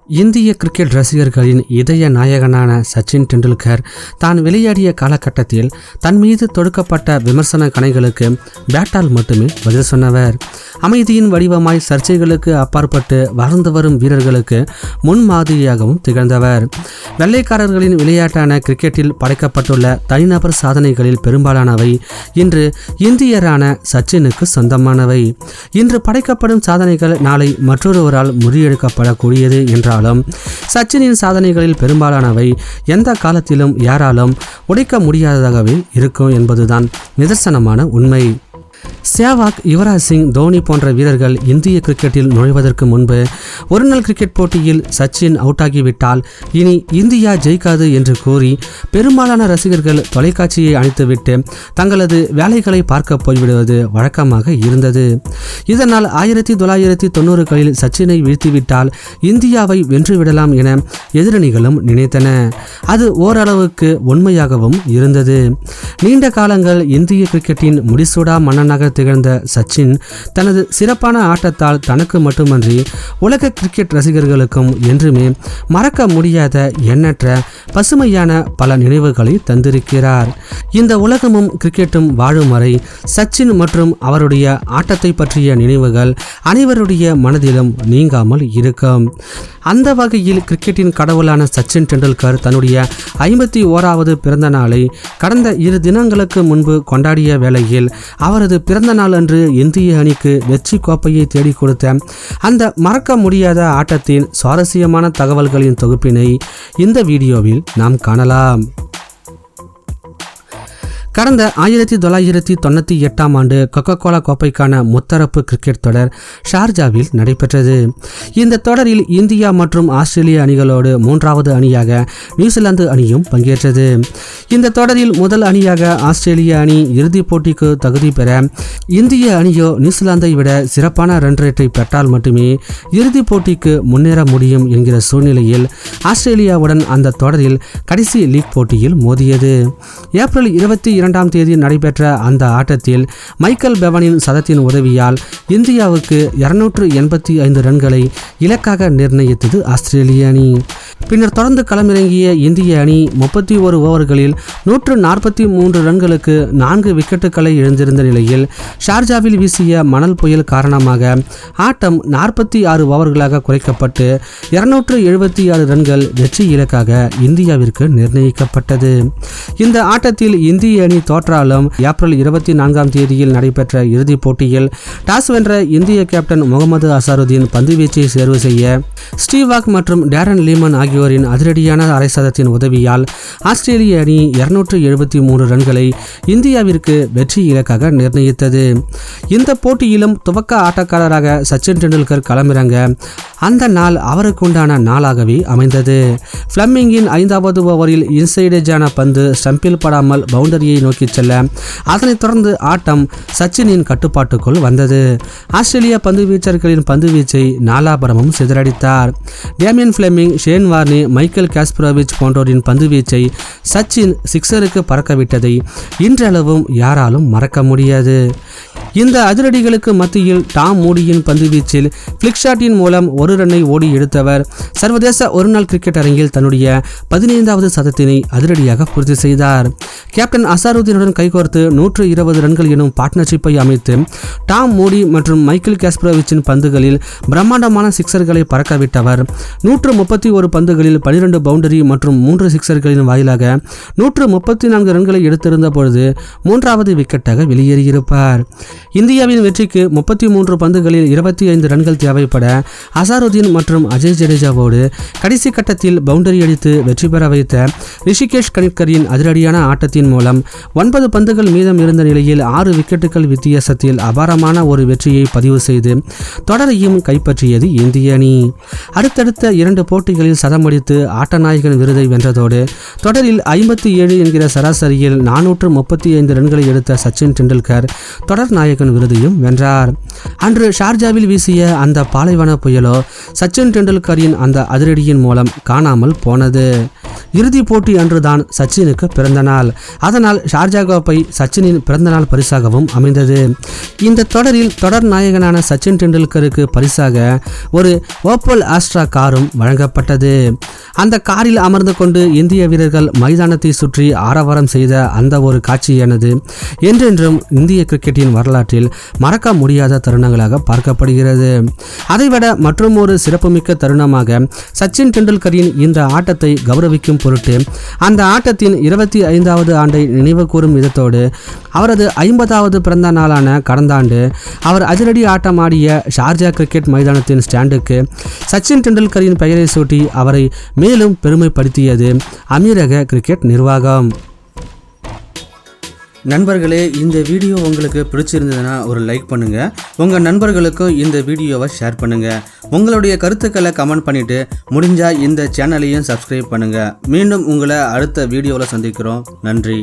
இந்திய கிரிக்கெட் ரசிகர்களின் இதய நாயகனான சச்சின் டெண்டுல்கர் தான் விளையாடிய காலகட்டத்தில் தன் மீது தொடுக்கப்பட்ட விமர்சன கணைகளுக்கு பேட்டால் மட்டுமே பதில் சொன்னவர். அமைதியின் வடிவமாய் சர்ச்சைகளுக்கு அப்பாற்பட்டு வளர்ந்து வரும் வீரர்களுக்கு முன்மாதிரியாகவும் திகழ்ந்தவர். வெள்ளைக்காரர்களின் விளையாட்டான கிரிக்கெட்டில் படைக்கப்பட்டுள்ள தனிநபர் சாதனைகளில் பெரும்பாலானவை இன்று இந்தியரான சச்சினுக்கு சொந்தமானவை. இன்று படைக்கப்படும் சாதனைகள் நாளை மற்றொருவரால் முறியெடுக்கப்படக்கூடியது என்றாலும் சச்சினின் சாதனைகளில் பெரும்பாலானவை எந்த காலத்திலும் யாராலும் உடைக்க முடியாததாகவே இருக்கும் என்பதுதான் நிதர்சனமான உண்மை. சேவாக், யுவராஜ் சிங், தோனி போன்ற வீரர்கள் இந்திய கிரிக்கெட்டில் நுழைவதற்கு முன்பு ஒருநாள் கிரிக்கெட் போட்டியில் சச்சின் அவுட் ஆகிவிட்டால் இனி இந்தியா ஜெயிக்காது என்று கூறி பெரும்பாலான ரசிகர்கள் தொலைக்காட்சியை அணைத்துவிட்டு தங்களது வேலைகளை பார்க்க போய்விடுவது வழக்கமாக இருந்தது. இதனால் 1990களில் சச்சினை வீழ்த்திவிட்டால் இந்தியாவை வென்றுவிடலாம் என எதிரணிகளும் நினைத்தன. அது ஓரளவுக்கு உண்மையாகவும் இருந்தது. நீண்ட காலங்கள் இந்திய கிரிக்கெட்டின் முடிசூடா மன்னனாக திகழ்ந்த சச்சின் தனது சிறப்பான ஆட்டத்தால் தனக்கு மட்டுமன்றி உலக கிரிக்கெட் ரசிகர்களுக்கும் என்றுமே மறக்க முடியாத எண்ணற்ற பசுமையான பல நினைவுகளை தந்திருக்கிறார். இந்த உலகமும் கிரிக்கெட்டும் வாழும் வரை சச்சின் மற்றும் அவருடைய ஆட்டத்தை பற்றிய நினைவுகள் அனைவருடைய மனதிலும் நீங்காமல் இருக்கும். அந்த வகையில் கிரிக்கெட்டின் கடவுளான சச்சின் டெண்டுல்கர் தன்னுடைய 51வது பிறந்த நாளை கடந்த 2 தினங்களுக்கு முன்பு கொண்டாடிய வேளையில் அவரது பிறந்த நாள் அன்று இந்திய அணிக்கு வெற்றி கோப்பையை தேடிக் கொடுத்த அந்த மறக்க முடியாத ஆட்டத்தின் சுவாரஸ்யமான தகவல்களின் தொகுப்பினை இந்த வீடியோவில் நாம் காணலாம். கடந்த 1998ஆம் ஆண்டு கொக்கோ கோலா கோப்பைக்கான முத்தரப்பு கிரிக்கெட் தொடர் ஷார்ஜாவில் நடைபெற்றது. இந்த தொடரில் இந்தியா மற்றும் ஆஸ்திரேலிய அணிகளோடு 3வது அணியாக நியூசிலாந்து அணியும் பங்கேற்றது. இந்த தொடரில் முதல் அணியாக ஆஸ்திரேலிய அணி இறுதிப் போட்டிக்கு தகுதி பெற இந்திய அணியோ நியூசிலாந்தை விட சிறப்பான ரன் ரேட்டை பெற்றால் மட்டுமே இறுதிப் போட்டிக்கு முன்னேற முடியும் என்கிற சூழ்நிலையில் ஆஸ்திரேலியாவுடன் அந்த தொடரில் கடைசி லீக் போட்டியில் மோதியது. ஏப்ரல் 22ஆம் தேதி நடைபெற்ற அந்த ஆட்டத்தில் மைக்கேல் பெவனின் சதத்தின் உதவியால் இந்தியாவுக்கு 285 ரன்களை இலக்காக நிர்ணயித்தது ஆஸ்திரேலிய அணி. பின்னர் தொடர்ந்து களமிறங்கிய இந்திய அணி 31 ஓவர்களில் 143 ரன்களுக்கு 4 விக்கெட்டுகளை இழந்திருந்த நிலையில் ஷார்ஜாவில் வீசிய மணல் புயல் காரணமாக ஆட்டம் 46 ஓவர்களாக குறைக்கப்பட்டு 276 ரன்கள் வெற்றி இலக்காக இந்தியாவிற்கு நிர்ணயிக்கப்பட்டது. இந்த ஆட்டத்தில் இந்திய அணி தோற்றாலும் ஏப்ரல் 24ஆம் தேதியில் நடைபெற்ற இறுதிப் போட்டியில் டாஸ் வென்ற இந்திய கேப்டன் முகமது அசாருதீன் பந்துவீச்சை தேர்வு செய்ய ஸ்டீவாக் மற்றும் டேரன் லீமன் ஆகியோரின் அதிரடியான அரை சதத்தின் உதவியால் ஆஸ்திரேலிய அணி 273 ரன்களை இந்தியாவிற்கு வெற்றி இலக்காக நிர்ணயித்தது. இந்த போட்டியிலும் துவக்க ஆட்டக்காரராக சச்சின் டெண்டுல்கர் களமிறங்க அந்த நாள் அவருக்குண்டான நாளாகவே அமைந்தது. பிளமிங்கின் 5வது ஓவரில் இன்சைடேஜான பந்து ஸ்டம்பில் படாமல் பவுண்டரியை நோக்கி செல்ல அதனைத் தொடர்ந்து ஆட்டம் சச்சினின் கட்டுப்பாட்டுக்குள் வந்தது. ஆஸ்திரேலிய பந்து வீச்சர்களின் பந்து வீச்சை நாலாபுரமும் சிதறடித்தார். Damien Fleming, Shane Warne, Michael Kasprowicz போன்றோரின் பந்து வீச்சை சச்சின் சிக்ஸருக்கு பறக்கவிட்டதை இன்றளவும் யாராலும் மறக்க முடியாது. இந்த அதிரடிகளுக்கு மத்தியில் டாம் மூடியின் பந்து வீச்சில் பிளிக் ஷாட்டின் மூலம் ஒரு ரன்னை ஓடி எடுத்தவர் சர்வதேச ஒருநாள் கிரிக்கெட் அரங்கில் தன்னுடைய 15வது சதத்தினை அதிரடியாக பூர்த்தி செய்தார். கேப்டன் அசாருதீனுடன் கைகோர்த்து 120 ரன்கள் எனும் பார்ட்னர்ஷிப்பை அமைத்து டாம் மூடி மற்றும் மைக்கேல் காஸ்பரோவிச்சின் பந்துகளில் பிரம்மாண்டமான சிக்ஸர்களை பறக்கவிட்டவர் 131 பந்துகளில் 12 பவுண்டரி மற்றும் 3 சிக்ஸர்களின் வாயிலாக 134 ரன்களை எடுத்திருந்த பொழுது 3வது விக்கெட்டாக வெளியேறியிருப்பார். இந்தியாவின் வெற்றிக்கு 33 பந்துகளில் 25 ரன்கள் தேவைப்பட அசாருதீன் மற்றும் அஜய் ஜடேஜாவோடு கடைசி கட்டத்தில் பவுண்டரி அடித்து வெற்றி பெற வைத்த ரிஷிகேஷ் கனிட்கரின் அதிரடியான ஆட்டத்தின் மூலம் 9 பந்துகள் மீதம் இருந்த நிலையில் 6 விக்கெட்டுகள் வித்தியாசத்தில் அபாரமான ஒரு வெற்றியை பதிவு செய்து தொடரையும் கைப்பற்றியது இந்திய அணி. அடுத்தடுத்த 2 போட்டிகளில் சத சதமடித்து ஆட்டநாயகன் விருதை வென்றதோடு தொடரில் 57 என்கிற சராசரியில் 435 ரன்களை எடுத்த சச்சின் டெண்டுல்கர் தொடர் நாயகன் விருதையும் வென்றார். அன்று ஷார்ஜாவில் வீசிய அந்த பாலைவன புயலோ சச்சின் டெண்டுல்கரின் அந்த அதிரடியின் மூலம் காணாமல் போனது. இறுதிப் போட்டி அன்றுதான் சச்சினுக்கு பிறந்த நாள். அதனால் ஷார்ஜா கோப்பை சச்சினின் பிறந்தநாள் பரிசாகவும் அமைந்தது. இந்த தொடரில் தொடர் நாயகனான சச்சின் டெண்டுல்கருக்கு பரிசாக ஒரு ஓப்பல் ஆஸ்ட்ரா காரும் வழங்கப்பட்டது. அந்த காரில் அமர்ந்து கொண்டு இந்திய வீரர்கள் மைதானத்தை சுற்றி ஆரவாரம் செய்த அந்த ஒரு காட்சியானது என்றென்றும் இந்திய கிரிக்கெட்டின் வரலாற்றில் மறக்க முடியாத தருணங்களாக பார்க்கப்படுகிறது. அதைவிட மற்றும் ஒரு சிறப்புமிக்க தருணமாக சச்சின் டெண்டுல்கரின் இந்த ஆட்டத்தை கௌரவிக்கும் பொருட்டு அந்த ஆட்டத்தின் 25வது ஆண்டை நினைவு கூறும் விதத்தோடு அவரது 50வது பிறந்த நாளான கடந்த ஆண்டு அவர் அதிரடி ஆட்டம் ஆடிய ஷார்ஜா கிரிக்கெட் மைதானத்தின் ஸ்டாண்டுக்கு சச்சின் டெண்டுல்கரின் பெயரை சூட்டி அவரை மேலும் பெருமைப்படுத்தியது அமீரக கிரிக்கெட் நிர்வாகம். நண்பர்களே, இந்த வீடியோ உங்களுக்கு பிடிச்சிருந்ததுன்னா ஒரு லைக் பண்ணுங்கள். உங்கள் நண்பர்களுக்கும் இந்த வீடியோவை ஷேர் பண்ணுங்கள். உங்களுடைய கருத்துக்களை கமெண்ட் பண்ணிவிட்டு முடிஞ்சால் இந்த சேனலையும் சப்ஸ்கிரைப் பண்ணுங்கள். மீண்டும் உங்களை அடுத்த வீடியோவில் சந்திக்கிறோம். நன்றி.